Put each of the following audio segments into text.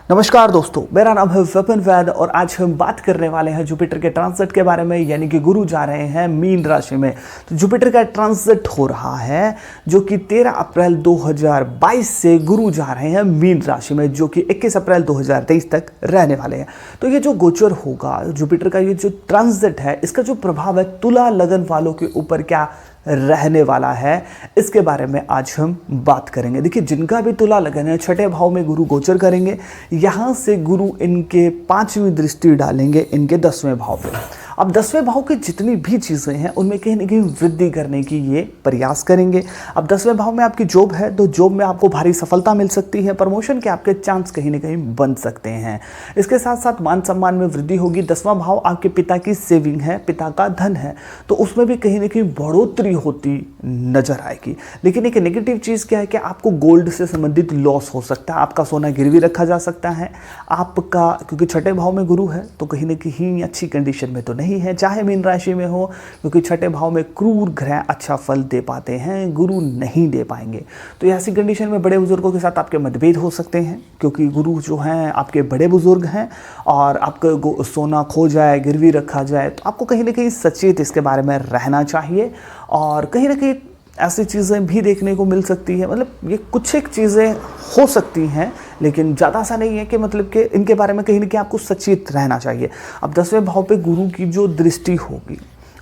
नमस्कार दोस्तों, मेरा नाम है विपिन वैद और आज हम बात करने वाले हैं जुपिटर के ट्रांजिट के बारे में। यानी कि गुरु जा रहे हैं मीन राशि में। तो जुपिटर का ट्रांजिट हो रहा है जो कि 13 अप्रैल 2022 से गुरु जा रहे हैं मीन राशि में, जो कि 21 अप्रैल 2023 तक रहने वाले हैं। तो ये जो गोचर होगा जुपिटर का, ये जो ट्रांजिट है, इसका जो प्रभाव है तुला लगन वालों के ऊपर क्या रहने वाला है, इसके बारे में आज हम बात करेंगे। देखिए, जिनका भी तुला लगन है, छठे भाव में गुरु गोचर करेंगे। यहां से गुरु इनके 5वीं दृष्टि डालेंगे इनके 10वें भाव पे। अब 10वें भाव की जितनी भी चीज़ें हैं उनमें कहीं ना कहीं वृद्धि करने की ये प्रयास करेंगे। अब 10वें भाव में आपकी जॉब है तो जॉब में आपको भारी सफलता मिल सकती है। प्रमोशन के आपके चांस कहीं ना कहीं बन सकते हैं। इसके साथ साथ मान सम्मान में वृद्धि होगी। 10वां भाव आपके पिता की सेविंग है, पिता का धन है, तो उसमें भी कहीं ना कहीं बढ़ोतरी होती नजर आएगी। लेकिन एक नेगेटिव चीज़ क्या है कि आपको गोल्ड से संबंधित लॉस हो सकता है। आपका सोना गिरवी रखा जा सकता है आपका, क्योंकि छठे भाव में गुरु है तो कहीं ना कहीं अच्छी कंडीशन में तो नहीं है, चाहे मीन राशि में हो, क्योंकि छठे भाव में क्रूर ग्रह अच्छा फल दे पाते हैं, गुरु नहीं दे पाएंगे। तो ऐसी कंडीशन में बड़े बुजुर्गों के साथ आपके मतभेद हो सकते हैं, क्योंकि गुरु जो हैं आपके बड़े बुजुर्ग हैं और आपका सोना खो जाए, गिरवी रखा जाए, तो आपको कहीं ना कहीं सचेत इसके बारे में रहना चाहिए। और कहीं ना कहीं ऐसी चीज़ें भी देखने को मिल सकती है। मतलब ये कुछ एक चीज़ें हो सकती हैं, लेकिन ज़्यादा सा नहीं है कि मतलब कि इनके बारे में कहीं ना कहीं आपको सचेत रहना चाहिए। अब 10वें भाव पे गुरु की जो दृष्टि होगी,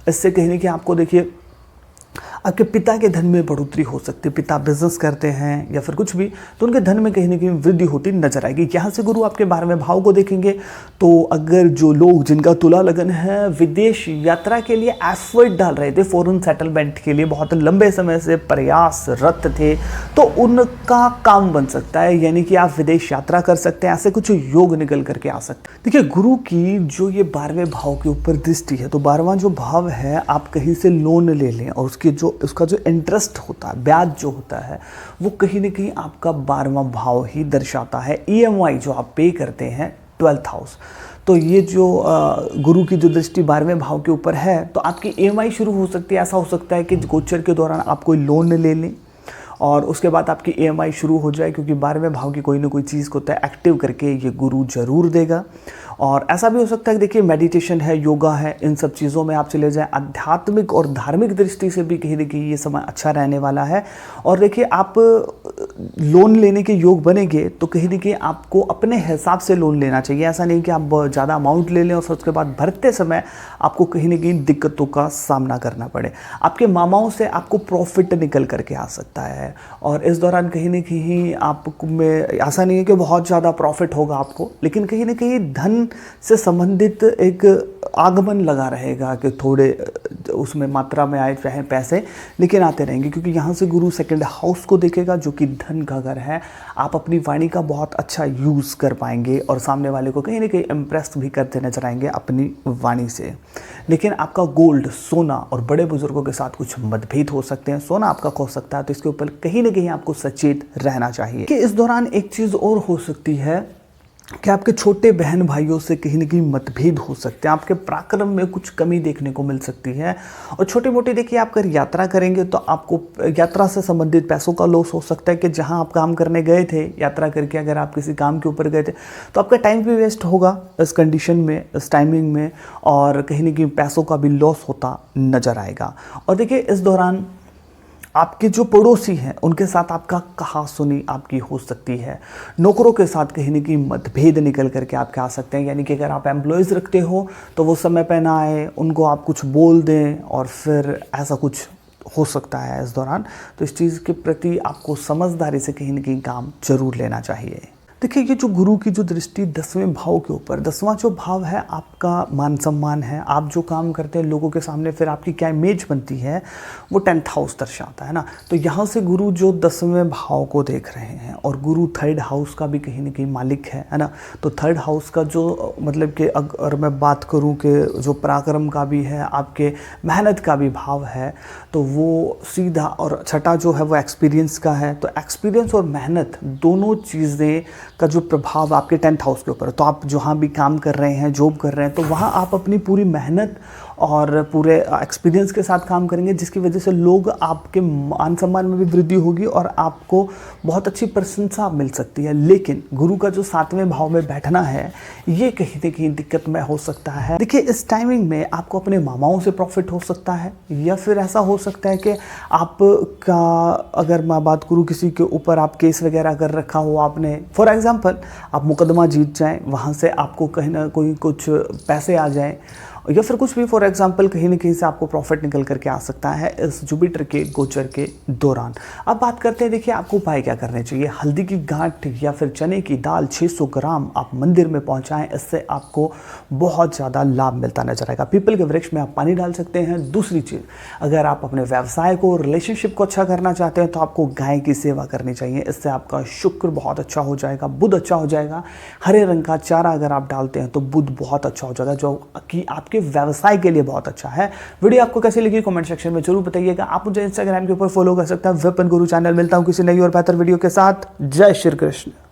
इससे कहीं ना कहीं आपको देखिए आपके पिता के धन में बढ़ोतरी हो सकती है। पिता बिजनेस करते हैं या फिर कुछ भी, तो उनके धन में कहीं ना कहीं वृद्धि होती नजर आएगी। यहाँ से गुरु आपके 12वें भाव को देखेंगे तो अगर जो लोग जिनका तुला लगन है विदेश यात्रा के लिए एफर्ट डाल रहे थे, फॉरेन सेटलमेंट के लिए बहुत लंबे समय से प्रयासरत थे, तो उनका काम बन सकता है। यानी कि आप विदेश यात्रा कर सकते हैं, ऐसे कुछ योग निकल करके आ सकते हैं। देखिए, गुरु की जो ये 12वें भाव के ऊपर दृष्टि है, तो 12वां जो भाव है, आप कहीं से लोन ले लें और उसका जो इंटरेस्ट होता है, ब्याज जो होता है, वो कहीं ना कहीं आपका 12वां भाव ही दर्शाता है। ईएमआई जो आप पे करते हैं 12th हाउस, तो ये जो गुरु की जो दृष्टि 12वें भाव के ऊपर है, तो आपकी ईएमआई शुरू हो सकती है। ऐसा हो सकता है कि गोचर के दौरान आप कोई लोन ले लें और उसके बाद आपकी ईएमआई शुरू हो जाए, क्योंकि 12वें भाव की कोई ना कोई चीज़ को तय एक्टिव करके ये गुरु जरूर देगा। और ऐसा भी हो सकता है कि देखिए, मेडिटेशन है, योगा है, इन सब चीज़ों में आप चले जाएं। आध्यात्मिक और धार्मिक दृष्टि से भी कहीं ना कहीं ये समय अच्छा रहने वाला है। और देखिए, आप लोन लेने के योग बनेंगे तो कहीं ना कहीं आपको अपने हिसाब से लोन लेना चाहिए। ऐसा नहीं कि आप ज़्यादा अमाउंट ले लें और उसके बाद भरते समय आपको कहीं ना कहीं दिक्कतों का सामना करना पड़े। आपके मामाओं से आपको प्रॉफिट निकल करके आ सकता है और इस दौरान कहीं ना कहीं आप में ऐसा नहीं है कि बहुत ज़्यादा प्रॉफिट होगा आपको, लेकिन कहीं ना कहीं धन से संबंधित एक आगमन लगा रहेगा कि थोड़े उसमें मात्रा में आए चाहे पैसे, लेकिन आते रहेंगे। क्योंकि यहाँ से गुरु 2nd हाउस को देखेगा जो कि धन का घर है। आप अपनी वाणी का बहुत अच्छा यूज़ कर पाएंगे और सामने वाले को कहीं ना कहीं इम्प्रेस भी करते नजर आएंगे अपनी वाणी से। लेकिन आपका गोल्ड, सोना और बड़े बुजुर्गों के साथ कुछ मतभेद हो सकते हैं, सोना आपका खो सकता है, तो इसके ऊपर कहीं ना कहीं आपको सचेत रहना चाहिए। कि इस दौरान एक चीज़ और हो सकती है कि आपके छोटे बहन भाइयों से कहीं ना कहीं मतभेद हो सकते हैं। आपके पराक्रम में कुछ कमी देखने को मिल सकती है। और छोटी मोटी देखिए, आप अगर यात्रा करेंगे तो आपको यात्रा से संबंधित पैसों का लॉस हो सकता है कि जहां आप काम करने गए थे, यात्रा करके अगर आप किसी काम के ऊपर गए थे तो आपका टाइम भी वेस्ट होगा इस कंडीशन में, इस टाइमिंग में, और कहीं ना कहीं पैसों का भी लॉस होता नजर आएगा। और देखिए, इस दौरान आपके जो पड़ोसी हैं उनके साथ आपका कहा सुनी आपकी हो सकती है। नौकरों के साथ कहीं ना कहीं मतभेद निकल करके आपके आ सकते हैं। यानी कि अगर आप एम्प्लॉयज़ रखते हो तो वो समय पे ना आए, उनको आप कुछ बोल दें और फिर ऐसा कुछ हो सकता है इस दौरान। तो इस चीज़ के प्रति आपको समझदारी से कहीं ना कहीं काम जरूर लेना चाहिए। देखिए, ये जो गुरु की जो दृष्टि 10वें भाव के ऊपर, 10वां जो भाव है आपका मान सम्मान है। आप जो काम करते हैं लोगों के सामने फिर आपकी क्या इमेज बनती है, वो 10th हाउस दर्शाता है ना। तो यहाँ से गुरु जो 10वें भाव को देख रहे हैं और गुरु 3rd हाउस का भी कहीं ना कहीं मालिक है ना। तो 3rd हाउस का जो मतलब कि अगर मैं बात करूँ कि जो पराक्रम का भी है, आपके मेहनत का भी भाव है, तो वो सीधा, और छठा जो है वो एक्सपीरियंस का है। तो एक्सपीरियंस और मेहनत दोनों चीज़ें का जो प्रभाव आपके 10th हाउस के ऊपर, तो आप जहाँ भी काम कर रहे हैं, जॉब कर रहे हैं, तो वहाँ आप अपनी पूरी मेहनत और पूरे एक्सपीरियंस के साथ काम करेंगे, जिसकी वजह से लोग आपके मान सम्मान में भी वृद्धि होगी और आपको बहुत अच्छी प्रशंसा मिल सकती है। लेकिन गुरु का जो 7वें भाव में बैठना है ये कहीं ना कहीं दिक्कत में हो सकता है। देखिए, इस टाइमिंग में आपको अपने मामाओं से प्रॉफिट हो सकता है, या फिर ऐसा हो सकता है कि आपका, अगर मैं बात करूँ, किसी के ऊपर आप केस वगैरह कर रखा हो आपने, फॉर एग्जांपल आप मुकदमा जीत जाएं, वहाँ से आपको कहीं ना कोई कुछ पैसे आ जाएं, या फिर कुछ भी, फॉर एग्जांपल कहीं ना कहीं से आपको प्रॉफिट निकल करके आ सकता है इस जुपिटर के गोचर के दौरान। अब बात करते हैं, देखिए आपको उपाय क्या करने चाहिए। हल्दी की गांठ या फिर चने की दाल 600 ग्राम आप मंदिर में पहुंचाएं, इससे आपको बहुत ज़्यादा लाभ मिलता नजर आएगा। पीपल के वृक्ष में आप पानी डाल सकते हैं। दूसरी चीज़, अगर आप अपने व्यवसाय को, रिलेशनशिप को अच्छा करना चाहते हैं तो आपको गाय की सेवा करनी चाहिए, इससे आपका शुक्र बहुत अच्छा हो जाएगा, बुध अच्छा हो जाएगा। हरे रंग का चारा अगर आप डालते हैं तो बुध बहुत अच्छा हो जाएगा, जो कि आपके व्यवसाय के लिए बहुत अच्छा है। वीडियो आपको कैसी लगी कमेंट सेक्शन में जरूर बताइएगा। आप मुझे इंस्टाग्राम के ऊपर फॉलो कर सकते हैं, विपिन गुरु चैनल। मिलता हूं किसी नई और बेहतर वीडियो के साथ। जय श्री कृष्ण।